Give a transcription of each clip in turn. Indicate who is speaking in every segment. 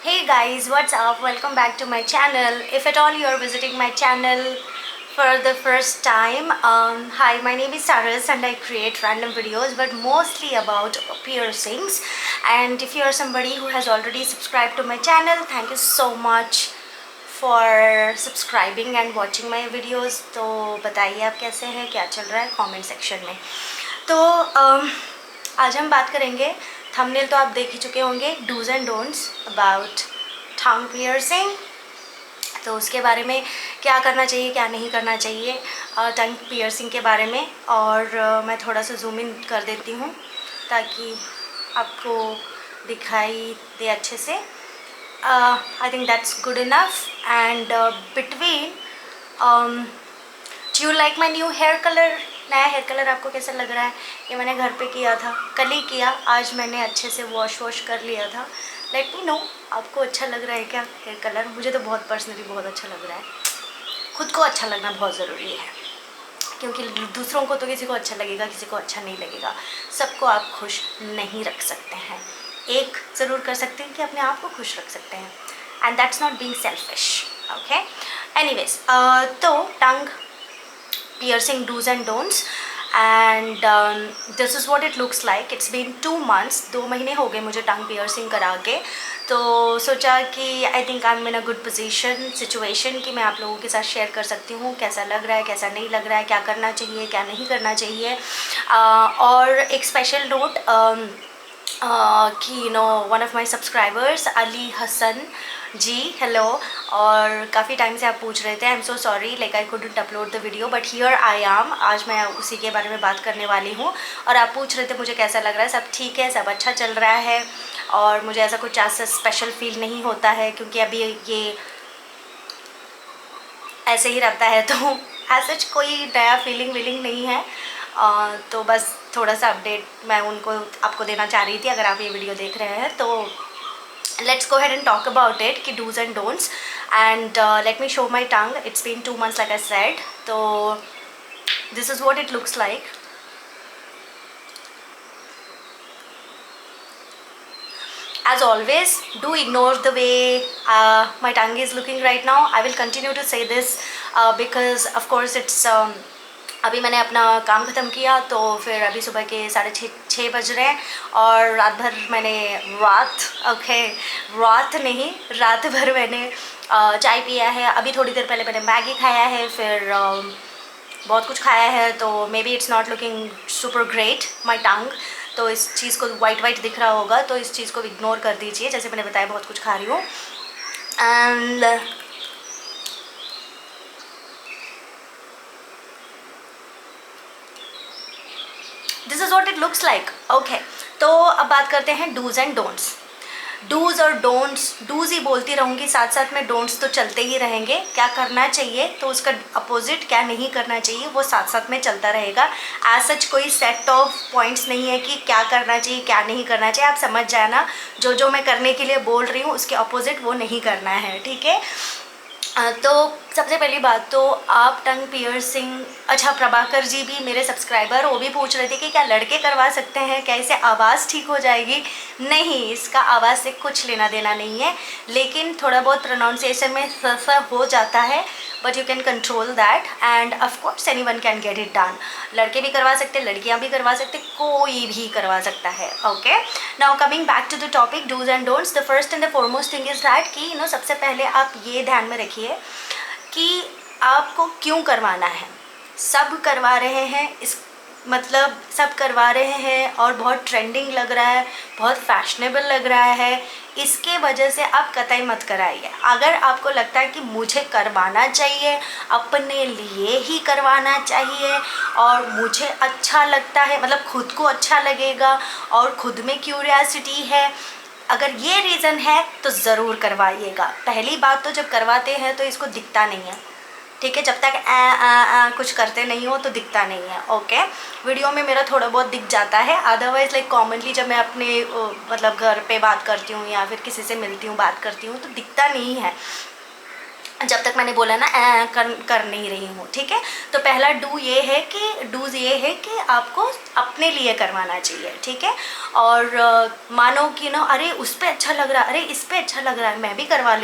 Speaker 1: Hey guys, what's up? Welcome back to my channel. If at all you are visiting my channel for the first time, hi, my name is Saras and I create random videos but mostly about piercings. And if you are somebody who has already subscribed to my channel, thank you so much for subscribing and watching my videos. तो बताइए आप कैसे हैं, क्या चल रहा है comment section में. तो आज हम बात करेंगे, थंबनेल तो आप देख ही चुके होंगे, dos and don'ts about tongue piercing. तो उसके बारे में क्या करना चाहिए क्या नहीं करना चाहिए टंग पियर्सिंग के बारे में. और मैं थोड़ा सा जूम इन कर देती हूँ ताकि आपको दिखाई दे अच्छे से. I think that's good enough. And between do you like my new hair colour. नया हेयर कलर आपको कैसा लग रहा है? ये मैंने घर पे किया था, कल ही किया, आज मैंने अच्छे से वॉश कर लिया था. लेट मी नो आपको अच्छा लग रहा है क्या हेयर कलर. मुझे तो बहुत पर्सनली बहुत अच्छा लग रहा है. खुद को अच्छा लगना बहुत ज़रूरी है, क्योंकि दूसरों को तो किसी को अच्छा लगेगा, किसी को अच्छा नहीं लगेगा. सबको आप खुश नहीं रख सकते हैं. एक ज़रूर कर सकते हैं कि अपने आप को खुश रख सकते हैं, and that's not being selfish. Okay, anyways, तो टंग piercing do's and don'ts, and this is what it looks like. It's been 2 months, 2 महीने हो गए मुझे टंग पियर्सिंग करा के. तो सोचा कि I think I am in a good position situation कि मैं आप लोगों के साथ शेयर कर सकती हूँ कैसा लग रहा है, कैसा नहीं लग रहा है, क्या करना चाहिए, क्या नहीं करना चाहिए. और एक स्पेशल नोट कि one of my subscribers Ali Hasan ji, hello. और काफ़ी टाइम से आप पूछ रहे थे, I am so sorry, like I couldn't upload the video but here I am. आज मैं उसी के बारे में बात करने वाली हूँ. और आप पूछ रहे थे मुझे कैसा लग रहा है. सब ठीक है, सब अच्छा चल रहा है और मुझे ऐसा कुछ ऐसा स्पेशल फील नहीं होता है, क्योंकि अभी ये ऐसे ही रहता है. तो ऐसा कोई नया फीलिंग नहीं है. तो बस थोड़ा सा अपडेट मैं आपको देना चाह रही थी अगर आप ये वीडियो देख रहे हैं. तो let's go ahead and talk about it कि do's and don'ts. And let me show my tongue. It's been 2 months like I said. So this is what it looks like. As always, do ignore the way my tongue is looking right now. I will continue to say this because of course it's अभी मैंने अपना काम ख़त्म किया, तो फिर अभी सुबह के 6:30 बज रहे हैं और रात भर मैंने रात भर मैंने चाय पिया है. अभी थोड़ी देर पहले मैंने मैगी खाया है, फिर बहुत कुछ खाया है. तो maybe it's not looking super great my tongue. तो इस चीज़ को वाइट दिख रहा होगा, तो इस चीज़ को इग्नोर कर दीजिए. जैसे मैंने बताया बहुत कुछ खा रही हूँ. And this is what it looks like. Okay, तो अब बात करते हैं डूज़ एंड डोंट्स. डूज़ और डोंट्स, डूज़ ही बोलती रहूँगी, साथ साथ में डोंट्स तो चलते ही रहेंगे. क्या करना चाहिए तो उसका अपोजिट क्या नहीं करना चाहिए वो साथ साथ में चलता रहेगा. एज सच कोई सेट ऑफ पॉइंट्स नहीं है कि क्या करना चाहिए क्या नहीं करना चाहिए. आप समझ जाना, जो मैं करने के लिए बोल रही हूँ उसके अपोजिट वो नहीं करना है, ठीक है. तो सबसे पहली बात तो आप टंग पियर्सिंग, अच्छा प्रभाकर जी भी मेरे सब्सक्राइबर, वो भी पूछ रहे थे कि क्या लड़के करवा सकते हैं, क्या इससे आवाज़ ठीक हो जाएगी. नहीं, इसका आवाज़ से कुछ लेना देना नहीं है, लेकिन थोड़ा बहुत प्रोनाउंसिएशन में स हो जाता है, but you can control that. And of course any one can get it done. लड़के भी करवा सकते, लड़कियाँ भी करवा सकते, कोई भी करवा सकता है. Okay, now coming back to the topic dos and don'ts. The first and the foremost thing is that कि सबसे पहले आप ये ध्यान में रखिए कि आपको क्यों करवाना है. सब करवा रहे हैं, इस मतलब सब करवा रहे हैं और बहुत ट्रेंडिंग लग रहा है, बहुत फैशनेबल लग रहा है, इसके वजह से आप कतई मत कराइए. अगर आपको लगता है कि मुझे करवाना चाहिए, अपने लिए ही करवाना चाहिए और मुझे अच्छा लगता है, मतलब खुद को अच्छा लगेगा और खुद में क्यूरियोसिटी है, अगर ये रीज़न है तो ज़रूर करवाइएगा. पहली बात तो जब करवाते हैं तो इसको दिखता नहीं है, ठीक है. जब तक कुछ करते नहीं हो तो दिखता नहीं है. ओके, वीडियो में मेरा थोड़ा बहुत दिख जाता है, अदरवाइज़ लाइक कॉमनली जब मैं अपने मतलब घर पे बात करती हूँ या फिर किसी से मिलती हूँ बात करती हूँ तो दिखता नहीं है. जब तक मैंने बोला ना कर नहीं रही हूँ, ठीक है। तो पहला डूज ये है कि आपको अपने लिए करवाना चाहिए, ठीक है। और मानो कि ना अरे उस पे अच्छा लग रहा है, अरे इस पे अच्छा लग रहा है, मैं भी करवा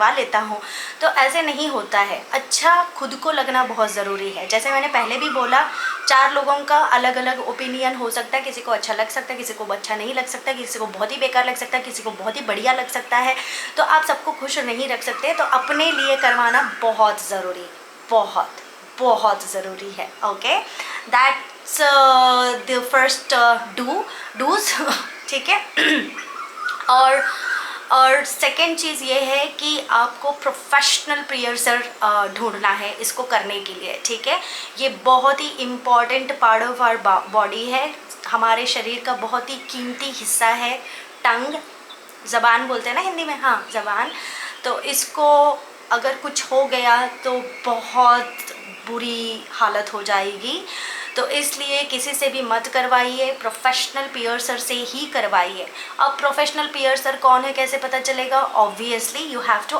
Speaker 1: लेता हूँ, तो ऐसे नहीं होता है। अच्छा खुद को लगना बहुत ज़रूरी है। जैसे मैंने पहले भी बोला, 4 लोगों का अलग अलग ओपिनियन हो सकता है, किसी को अच्छा लग सकता है, किसी को अच्छा नहीं लग सकता, किसी को बहुत ही बेकार लग सकता है, किसी को बहुत ही बढ़िया लग सकता है। तो आप सबको खुश नहीं रख सकते, तो अपने लिए करवाना बहुत ज़रूरी, बहुत बहुत ज़रूरी है। Okay, that's the first dos ठीक है। और सेकेंड चीज़ ये है कि आपको प्रोफेशनल पियर्सर ढूंढना है इसको करने के लिए, ठीक है। ये बहुत ही important part of our body है, हमारे शरीर का बहुत ही कीमती हिस्सा है। टंग, ज़बान बोलते हैं ना हिंदी में, हाँ ज़बान। तो इसको अगर कुछ हो गया तो बहुत बुरी हालत हो जाएगी। तो इसलिए किसी से भी मत करवाइए, प्रोफेशनल पियर्सर से ही करवाइए। अब प्रोफेशनल पियर्सर कौन है, कैसे पता चलेगा? Obviously you have to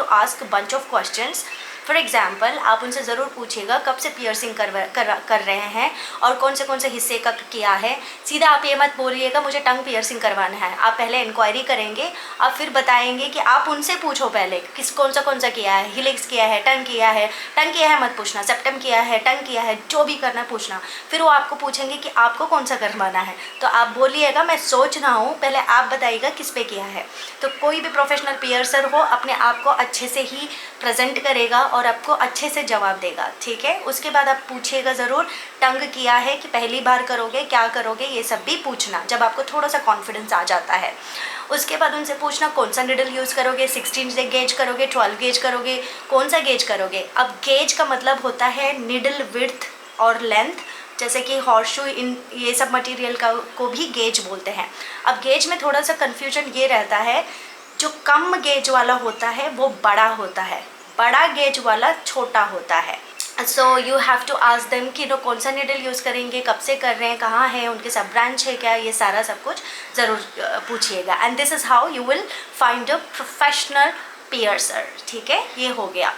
Speaker 1: ask bunch of questions. For example, आप उनसे ज़रूर पूछिएगा कब से पियर्सिंग कर रहे हैं और कौन से हिस्से का किया है। सीधा आप ये मत बोलिएगा मुझे टंग पियर्सिंग करवाना है। आप पहले इंक्वायरी करेंगे, आप फिर बताएंगे कि आप उनसे पूछो पहले किस कौन सा किया है, हिलिक्स किया है, टंग किया है मत पूछना, सेप्टम किया है, टंग किया है, जो भी करना पूछना। फिर वो आपको पूछेंगे कि आपको कौन सा करवाना है, तो आप बोलिएगा मैं सोच रहा हूँ, पहले आप बताइएगा किस पे किया है। तो कोई भी प्रोफेशनल पियर्सर हो अपने आप को अच्छे से ही प्रेजेंट करेगा और आपको अच्छे से जवाब देगा, ठीक है। उसके बाद आप पूछिएगा ज़रूर टंग किया है कि पहली बार करोगे, क्या करोगे, ये सब भी पूछना जब आपको थोड़ा सा कॉन्फिडेंस आ जाता है। उसके बाद उनसे पूछना कौन सा निडल यूज़ करोगे, 16 से गेज करोगे, 12 गेज करोगे, कौन सा गेज करोगे। अब गेज का मतलब होता है निडल विड्थ और लेंथ, जैसे कि हॉर्सशू, इन ये सब मटेरियल को भी गेज बोलते हैं। अब गेज में थोड़ा सा कन्फ्यूजन ये रहता है, जो कम गेज वाला होता है वो बड़ा होता है, बड़ा गेज वाला छोटा होता है। So you have to ask them कि नो कौन सा निडल यूज़ करेंगे, कब से कर रहे हैं, कहाँ है, उनके सब ब्रांच है क्या, ये सारा सब कुछ ज़रूर पूछिएगा। And this is how you will find a professional piercer, ठीक है। ये हो गया।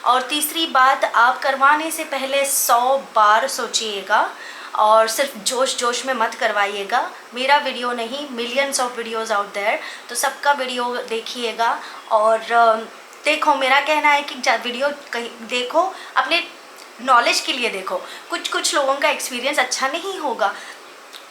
Speaker 1: और तीसरी बात, आप करवाने से पहले 100 बार सोचिएगा और सिर्फ जोश में मत करवाइएगा। मेरा वीडियो नहीं, millions of videos out there, तो सबका वीडियो देखिएगा। और देखो, मेरा कहना है कि वीडियो कहीं देखो, अपने नॉलेज के लिए देखो। कुछ लोगों का एक्सपीरियंस अच्छा नहीं होगा,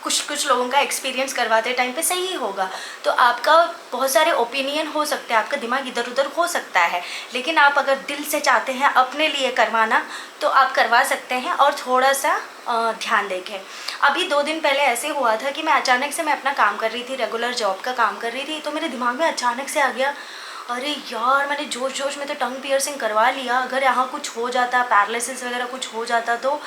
Speaker 1: कुछ लोगों का एक्सपीरियंस करवाते टाइम पे सही होगा। तो आपका बहुत सारे ओपिनियन हो सकते हैं, आपका दिमाग इधर उधर हो सकता है, लेकिन आप अगर दिल से चाहते हैं अपने लिए करवाना तो आप करवा सकते हैं। और थोड़ा सा ध्यान देखें। अभी 2 दिन पहले ऐसे हुआ था कि मैं अचानक से, मैं अपना काम कर रही थी, रेगुलर जॉब का काम कर रही थी, तो मेरे दिमाग में अचानक से आ गया, अरे यार मैंने जोश में तो टंग पियर्सिंग करवा लिया, अगर यहाँ कुछ हो जाता, पैरालिसिस वगैरह कुछ हो जाता तो।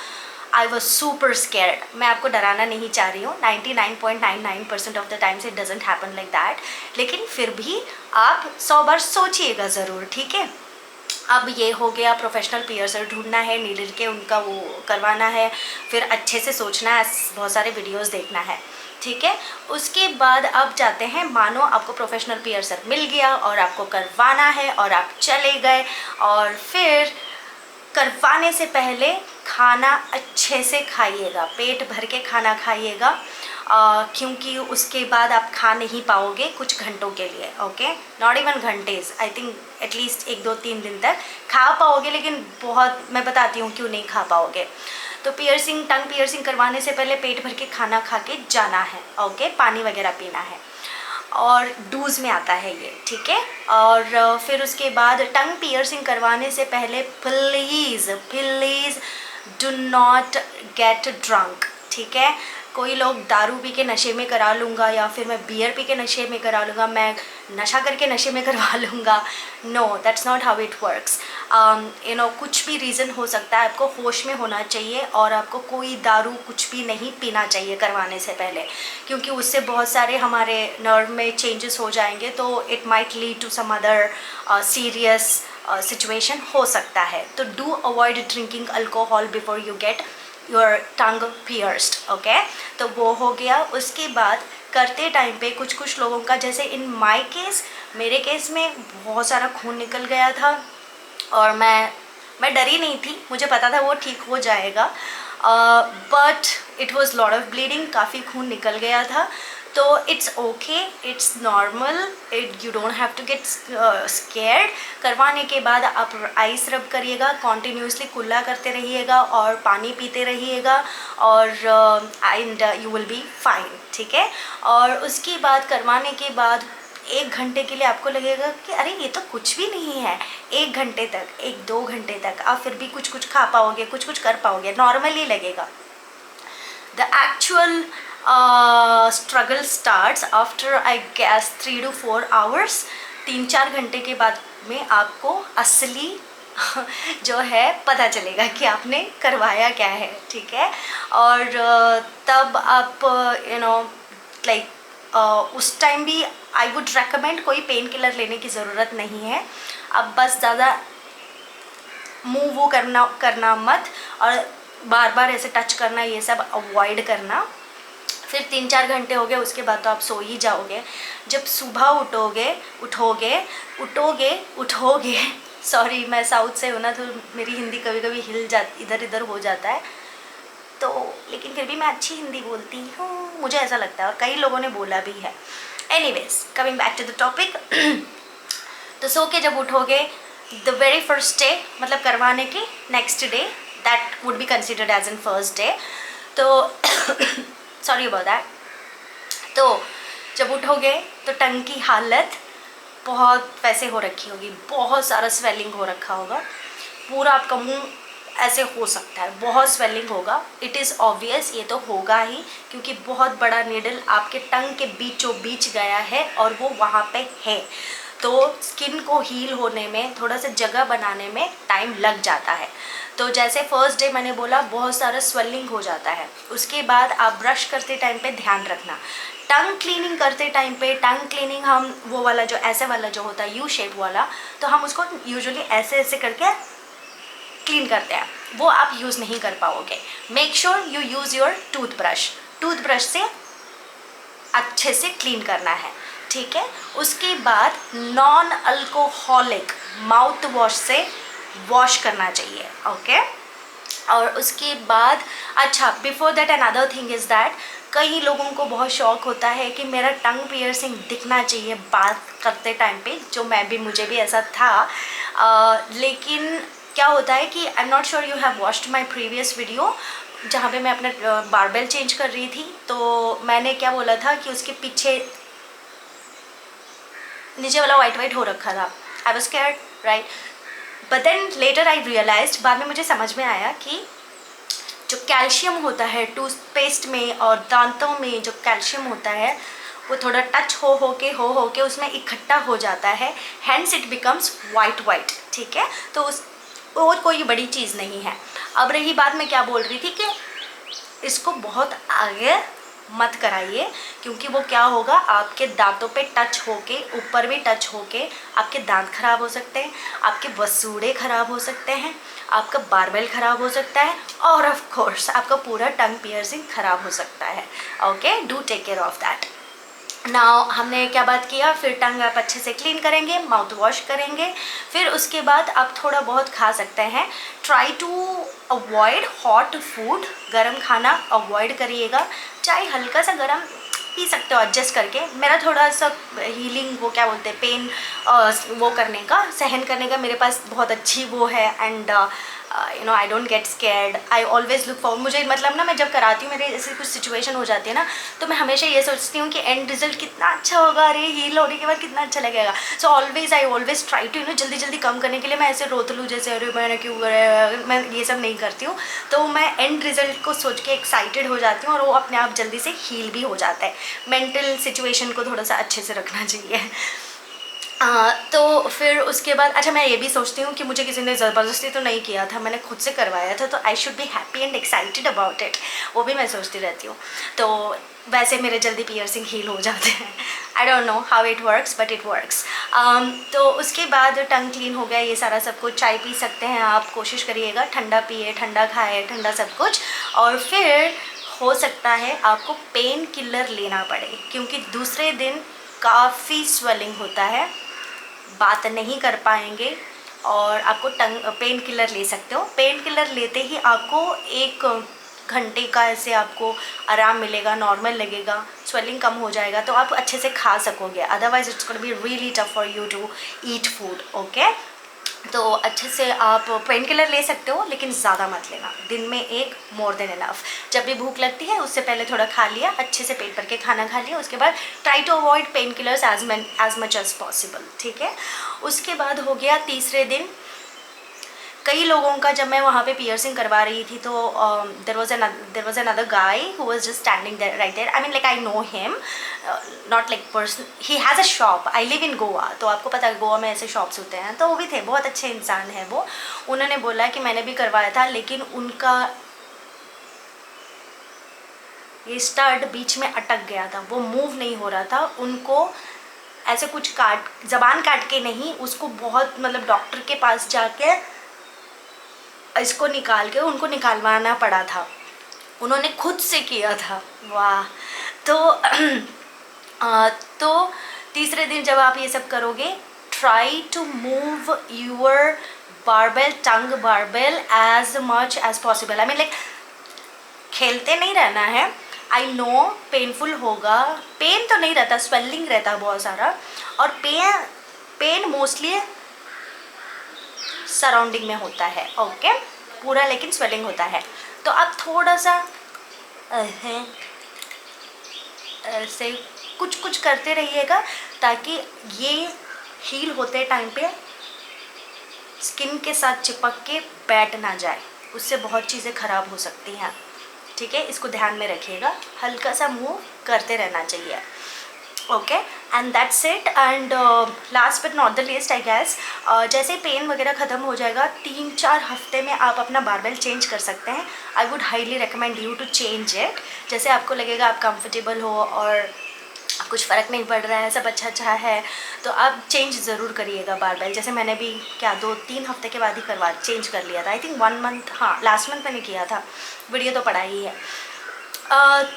Speaker 1: I was super scared. मैं आपको डराना नहीं चाह रही हूँ, 99.99% of the times it doesn't happen like that, लेकिन फिर भी आप 100 बार सोचिएगा ज़रूर, ठीक है। अब ये हो गया, प्रोफेशनल पियर्सर ढूंढना है, नीडल के उनका वो करवाना है, फिर अच्छे से सोचना है, बहुत सारे वीडियोस देखना है, ठीक है। उसके बाद अब जाते हैं, मानो आपको प्रोफेशनल पियर्सर मिल गया और आपको करवाना है और आप चले गए, और फिर करवाने से पहले खाना अच्छे से खाइएगा, पेट भर के खाना खाइएगा, क्योंकि उसके बाद आप खा नहीं पाओगे कुछ घंटों के लिए। ओके, नॉट इवन घंटेज, आई थिंक एटलीस्ट 1-2-3 दिन तक खा पाओगे, लेकिन बहुत, मैं बताती हूँ क्यों नहीं खा पाओगे। तो टंग पियर्सिंग करवाने से पहले पेट भर के खाना खा के जाना है, ओके, पानी वगैरह पीना है, और डूज में आता है ये, ठीक है। और फिर उसके बाद टंग पियर्सिंग करवाने से पहले please do not get drunk, ठीक है। कोई लोग दारू पी के नशे में करा लूँगा, या फिर मैं बियर पी के नशे में करा लूँगा, मैं नशा करके नशे में करवा लूँगा। No, that's not how it works. कुछ भी रीज़न हो सकता है, आपको होश में होना चाहिए, और आपको कोई दारू कुछ भी नहीं पीना चाहिए करवाने से पहले, क्योंकि उससे बहुत सारे हमारे नर्व में चेंजेस हो जाएंगे, तो it might lead to some other serious situation हो सकता है। तो do avoid drinking alcohol before you get your tongue pierced, okay. तो वो हो गया। उसके बाद करते टाइम पे कुछ कुछ लोगों का, जैसे इन माय केस, मेरे केस में बहुत सारा खून निकल गया था और मैं डरी नहीं थी, मुझे पता था वो ठीक हो जाएगा, but it was lot of bleeding, काफ़ी खून निकल गया था। तो it's okay, it's normal, you don't have to get scared. करवाने के बाद आप आइस रब करिएगा, कॉन्टीन्यूसली कुल्ला करते रहिएगा और पानी पीते रहिएगा और and you will be fine, ठीक है। और उसके बाद करवाने के बाद 1 घंटे के लिए आपको लगेगा कि अरे ये तो कुछ भी नहीं है। 1 घंटे तक, 1-2 घंटे तक आप फिर भी कुछ कुछ खा पाओगे, कुछ कुछ कर पाओगे, नॉर्मली लगेगा। The actual struggle starts after I guess 3 to 4 hours. 3-4 घंटे के बाद में आपको असली जो है पता चलेगा कि आपने करवाया क्या है, ठीक है। और तब आप लाइक उस टाइम भी आई वुड रेकमेंड कोई पेन किलर लेने की ज़रूरत नहीं है। अब बस ज़्यादा मूव वो करना मत, और बार बार ऐसे टच करना, ये सब अवॉइड करना। फिर 3-4 घंटे हो गए, उसके बाद तो आप सो ही जाओगे। जब सुबह उठोगे सॉरी, मैं साउथ से हूँ ना, तो मेरी हिंदी कभी कभी इधर इधर हो जाता है, तो लेकिन फिर भी मैं अच्छी हिंदी बोलती हूँ, मुझे ऐसा लगता है, और कई लोगों ने बोला भी है। Anyways, coming back to the topic. तो सो के जब उठोगे, द वेरी फर्स्ट डे, मतलब करवाने के next day, that would be considered as an first day. तो सॉरी अबाउट दैट। तो जब उठोगे तो टंग की हालत बहुत वैसे हो रखी होगी, बहुत सारा स्वेलिंग हो रखा होगा, पूरा आपका मुंह ऐसे हो सकता है, बहुत स्वेलिंग होगा। इट इज़ ऑब्वियस, ये तो होगा ही, क्योंकि बहुत बड़ा नीडल आपके टंग के बीचों बीच गया है और वो वहाँ पे है। तो स्किन को हील होने में, थोड़ा सा जगह बनाने में टाइम लग जाता है। तो जैसे फर्स्ट डे मैंने बोला, बहुत सारा स्वेलिंग हो जाता है। उसके बाद आप ब्रश करते टाइम पे ध्यान रखना, टंग क्लीनिंग करते टाइम पे, टंग क्लीनिंग हम वो वाला जो ऐसे वाला जो होता है यू शेप वाला, तो हम उसको यूजुअली ऐसे ऐसे करके क्लीन करते हैं, वो आप यूज़ नहीं कर पाओगे। Make sure you use your toothbrush से अच्छे से क्लीन करना है, ठीक है। उसके बाद नॉन अल्कोहलिक माउथ वॉश से वॉश करना चाहिए, ओके। और उसके बाद अच्छा, before that another thing is that, कई लोगों को बहुत शौक होता है कि मेरा टंग पियर्सिंग दिखना चाहिए बात करते टाइम पे, जो मुझे भी ऐसा था। लेकिन क्या होता है कि I am not sure you have watched my previous video, जहाँ पे मैं अपना बारबेल चेंज कर रही थी, तो मैंने क्या बोला था कि उसके पीछे नीचे वाला वाइट हो रखा था। I was scared, right, but then later I realised, बाद में मुझे समझ में आया कि जो कैल्शियम होता है टूथपेस्ट में और दांतों में, जो कैल्शियम होता है वो थोड़ा टच हो के उसमें इकट्ठा हो जाता है, हैंस इट बिकम्स वाइट, ठीक है। तो उस और कोई बड़ी चीज़ नहीं है। अब रही बात, मैं क्या बोल रही थी कि इसको बहुत आगे मत कराइए, क्योंकि वो क्या होगा, आपके दांतों पे टच होके, ऊपर भी टच होके आपके दांत खराब हो सकते हैं, आपके वसूड़े खराब हो सकते हैं, आपका बारबेल खराब हो सकता है, और ऑफ कोर्स आपका पूरा टंग पियर्सिंग खराब हो सकता है। Okay, do take care of that. Now हमने क्या बात किया, फिर टंग आप अच्छे से क्लीन करेंगे, माउथ वॉश करेंगे, फिर उसके बाद आप थोड़ा बहुत खा सकते हैं। Try to avoid hot food, गर्म खाना अवॉइड करिएगा, चाहे हल्का सा गर्म पी सकते हो एडजस्ट करके। मेरा थोड़ा सा हीलिंग, वो क्या बोलते हैं, पेन वो करने का, सहन करने का मेरे पास बहुत अच्छी वो है, and I don't get scared, I always look for, मुझे मतलब ना, मैं जब कराती हूँ, मेरे ऐसी कुछ सिचुएशन हो जाती है ना, तो मैं हमेशा ये सोचती हूँ कि एंड रिजल्ट कितना अच्छा होगा, अरे हील होने के बाद कितना अच्छा लगेगा। सो आई ऑलवेज ट्राई टू जल्दी जल्दी कम करने के लिए मैं ऐसे रोत लूँ, जैसे अरे मैंने क्यों कराया, मैं ये सब नहीं करती हूँ। तो मैं एंड रिजल्ट को सोच के एक्साइटेड हो जाती हूँ, और वो अपने आप जल्दी से हील भी हो जाता है। मेंटल सिचुएशन को थोड़ा सा अच्छे से रखना चाहिए। तो फिर उसके बाद अच्छा, मैं ये भी सोचती हूँ कि मुझे किसी ने ज़बरदस्ती तो नहीं किया था, मैंने खुद से करवाया था, तो I should be happy and excited about it, वो भी मैं सोचती रहती हूँ। तो वैसे मेरे जल्दी पियर्सिंग हील हो जाते हैं। I don't know how it works, but it works. तो उसके बाद टंग क्लीन हो गया, ये सारा सब कुछ, चाय पी सकते हैं आप, कोशिश करिएगा ठंडा पिए, ठंडा खाए, ठंडा सब कुछ। और फिर हो सकता है आपको पेन किलर लेना पड़े, क्योंकि दूसरे दिन काफ़ी स्वेलिंग होता है, बात नहीं कर पाएंगे और आपको पेन किलर ले सकते हो। पेन किलर लेते ही आपको 1 घंटे का ऐसे आपको आराम मिलेगा, नॉर्मल लगेगा, स्वेलिंग कम हो जाएगा, तो आप अच्छे से खा सकोगे। Otherwise it's gonna be really tough for you to eat food. Okay, तो अच्छे से आप पेन किलर ले सकते हो, लेकिन ज़्यादा मत लेना, दिन में 1 मोर देन इनफ। जब भी भूख लगती है उससे पहले थोड़ा खा लिया, अच्छे से पेट भर के खाना खा लिया, उसके बाद try to avoid pain killers as much as possible. ठीक है, उसके बाद हो गया तीसरे दिन। कई लोगों का, जब मैं वहाँ पे पियर्सिंग करवा रही थी तो there was another guy who was just standing right there. I mean like I know him, not like person, he has a shop. I live in Goa, तो आपको पता है गोवा में ऐसे शॉप्स होते हैं। तो वो भी थे, बहुत अच्छे इंसान है वो। उन्होंने बोला कि मैंने भी करवाया था, लेकिन उनका ये स्टड बीच में अटक गया था, वो मूव नहीं हो रहा था। उनको ऐसे कुछ ज़बान काट के नहीं, उसको बहुत मतलब डॉक्टर के पास जाके इसको निकाल के उनको निकालवाना पड़ा था। उन्होंने खुद से किया था। वाह। तो तीसरे दिन जब आप ये सब करोगे, try to move your barbell, tongue barbell as much as possible. I mean like खेलते नहीं रहना है। आई नो पेनफुल होगा, पेन तो नहीं रहता, स्वेलिंग रहता है बहुत सारा, और पेन मोस्टली सराउंडिंग में होता है। ओके, पूरा लेकिन स्वेलिंग होता है। तो आप थोड़ा सा ऐसे कुछ करते रहिएगा, ताकि ये हील होते टाइम पे स्किन के साथ चिपक के बैठ ना जाए, उससे बहुत चीज़ें ख़राब हो सकती हैं। ठीक है, इसको ध्यान में रखिएगा, हल्का सा मूव करते रहना चाहिए। Okay, and that's it. And last but not the least I guess, जैसे पेन वगैरह ख़त्म हो जाएगा, 3-4 हफ्ते में आप अपना बारबेल चेंज कर सकते हैं। I would highly recommend you to change it. जैसे आपको लगेगा आप कंफर्टेबल हो और कुछ फ़र्क नहीं पड़ रहा है, सब अच्छा है, तो आप चेंज ज़रूर करिएगा बारबेल। जैसे मैंने भी क्या 2-3 हफ्ते के बाद ही चेंज कर लिया था। आई थिंक 1 मंथ, हाँ लास्ट मंथ मैंने किया था, वीडियो तो पड़ा ही है।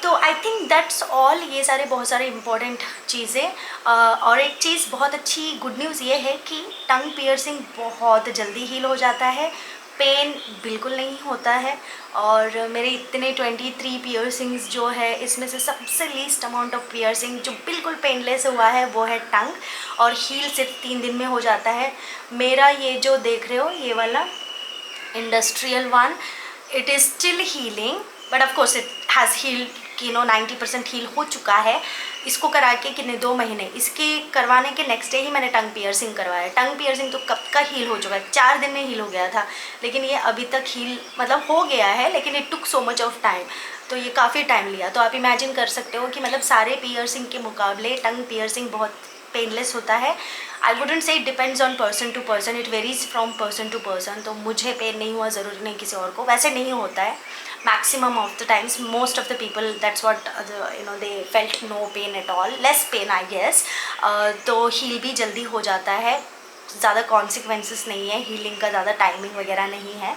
Speaker 1: तो आई थिंक दैट्स ऑल। ये सारे बहुत सारे इम्पोर्टेंट चीज़ें। और एक चीज़ बहुत अच्छी गुड न्यूज़ ये है कि टंग पियर्सिंग बहुत जल्दी हील हो जाता है, पेन बिल्कुल नहीं होता है। और मेरे इतने 23 पियर्सिंग्स जो है, इसमें से सबसे लीस्ट अमाउंट ऑफ पियर्सिंग जो बिल्कुल पेनलेस हुआ है वो है टंग, और हील सिर्फ 3 दिन में हो जाता है। मेरा ये जो देख रहे हो ये वाला industrial one, it is still healing, but of course it has healed, कि 90% हील हो चुका है। इसको करा के कितने 2 महीने, इसके करवाने के नेक्स्ट डे ही मैंने टंग पियर्सिंग करवाया। टंग पियर्सिंग तो कब का हील हो चुका है, 4 दिन में हील हो गया था, लेकिन ये अभी तक हील मतलब हो गया है, लेकिन it took so much of time, तो ये काफ़ी टाइम लिया। तो आप इमेजिन कर सकते हो कि मतलब सारे पियर्सिंग के मुकाबले टंग पियर्सिंग बहुत पेनलेस होता है। I wouldn't say it depends on person to person, it varies from person to person. तो मुझे पेन नहीं हुआ, ज़रूरी नहीं किसी और को, वैसे नहीं होता है maximum of the times, most of the people, that's what they felt no pain at all, less pain I guess। तो हील भी जल्दी हो जाता है, ज़्यादा consequences नहीं है, हीलिंग का ज़्यादा टाइमिंग वगैरह नहीं है।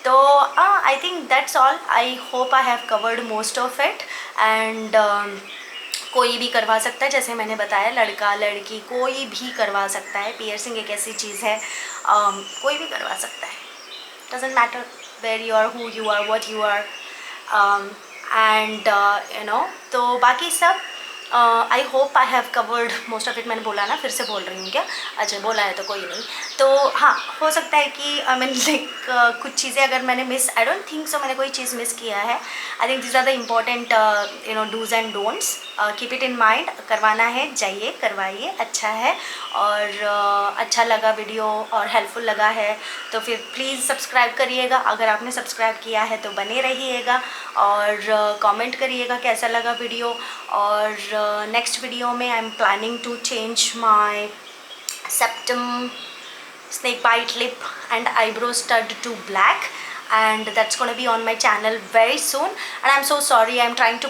Speaker 1: तो आई think that's all. I hope I have covered most of it. And कोई भी करवा सकता है, जैसे मैंने बताया, लड़का लड़की कोई भी करवा सकता है। पियर्सिंग एक ऐसी चीज़ है, कोई भी करवा सकता है, doesn't matter where you are, who you are, what you are, and तो बाकी सब I hope I have covered most of it. मैंने बोला ना, फिर से बोल रही हूँ क्या? अच्छा, बोला है तो कोई नहीं। तो हाँ, हो सकता है कि आई मीन लाइक कुछ चीज़ें अगर मैंने miss, I don't think so मैंने कोई चीज़ मिस किया है। I think this are the important dos and don'ts. Keep it in mind, करवाना है जाइए करवाइए, अच्छा है। और अच्छा लगा वीडियो और हेल्पफुल लगा है तो फिर प्लीज़ सब्सक्राइब करिएगा। अगर आपने सब्सक्राइब किया है तो बने रहिएगा, और कमेंट करिएगा कैसा लगा वीडियो। और नेक्स्ट वीडियो में I am planning to change my septum snake bite lip and eyebrow stud to black, and that's going to be on my channel very soon. And I'm so sorry, I'm trying to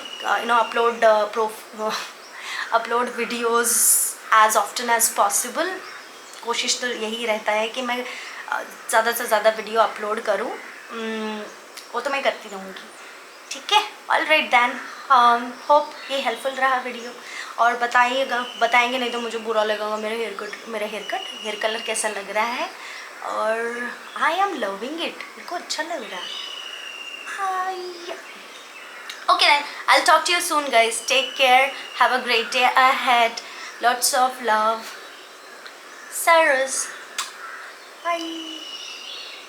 Speaker 1: upload videos as often as possible. कोशिश तो यही रहता है कि मैं ज़्यादा से ज़्यादा वीडियो अपलोड करूँ, वो तो मैं करती रहूँगी। ठीक है, ऑल राइट देन, होप ये हेल्पफुल रहा वीडियो। और बताएंगे नहीं तो मुझे बुरा लगेगा। मेरा हेयर कलर कैसा लग रहा है, और आई एम लविंग इट, मेरे को अच्छा लग रहा है। Okay then, I'll talk to you soon guys. Take care. Have a great day ahead. Lots of love. Cyrus. Bye.